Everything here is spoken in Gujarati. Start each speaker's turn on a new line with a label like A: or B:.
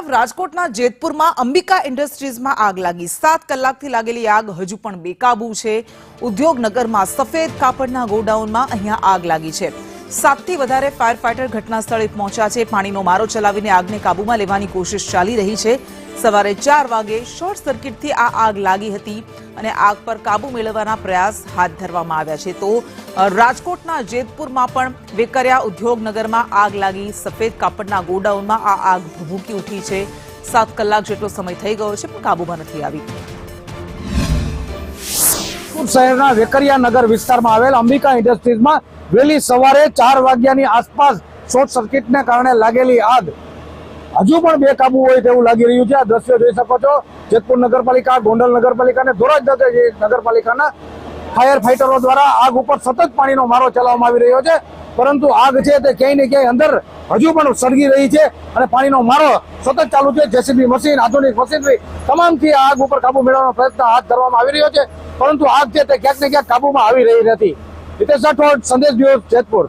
A: તરફ રાજકોટના જેતપુરમાં અંબિકા ઇન્ડસ્ટ્રીઝમાં આગ લાગી। 7 કલાકથી લાગેલી આગ હજુ પણ બેકાબુ છે। ઉદ્યોગનગરમાં સફેદ કાપડના ગોડાઉનમાં અહીંયા આગ લાગી છે। 7 થી વધારે ફાયર ફાઇટર ઘટના સ્થળે પહોંચ્યા છે। પાણીનો મારો ચલાવીને આગને કાબૂમાં લેવાની કોશિશ ચાલી રહી છે। સવારે 4 વાગે શોર્ટ સર્કિટથી આ આગ લાગી હતી અને આગ પર કાબુ મેળવવાના પ્રયાસ હાથ ધરવામાં આવ્યા છે। તો રાજકોટના જેતપુરમાં પણ વેકરિયા ઉદ્યોગનગરમાં આગ લાગી। સફેદ કાપડના ગોડાઉનમાં આ આગ ભભૂકી ઉઠી છે। 7 કલાક જેટલો સમય થઈ ગયો છે પણ કાબૂમાં નથી આવી।
B: શહેરના વેકરિયા નગર વિસ્તારમાં આવેલ અંબિકા ઇન્ડસ્ટ્રીઝમાં વહેલી સવારે 4 વાગ્યાની આસપાસ શોર્ટ સર્કિટને કારણે લાગેલી આગ હજુ પણ બેકાબુ હોય તેવું લાગી રહ્યું છે। આ દ્રશ્યો જોઈ શકો છો। જેતપુર નગરપાલિકા, ગોંડલ નગરપાલિકા અને ધોરાજી નગરપાલિકાના ફાયર ફાઇટરો દ્વારા આગ ઉપર સતત પાણીનો મારો ચલાવવામાં આવી રહ્યો છે, પરંતુ આગ છે તે ક્યાંય ને ક્યાંય અંદર હજુ પણ સળગી રહી છે અને પાણીનો મારો સતત ચાલુ છે। જેસીબી મશીન, આધુનિક મશીનરી તમામથી આગ ઉપર કાબુ મેળવવાનો પ્રયત્ન હાથ ધરવામાં આવી રહ્યો છે, પરંતુ આગ છે તે ક્યાંક ને ક્યાંક કાબુમાં આવી રહી નથી। હિતેશ રાઠોડ, સંદેશ બ્યુરો, જેતપુર।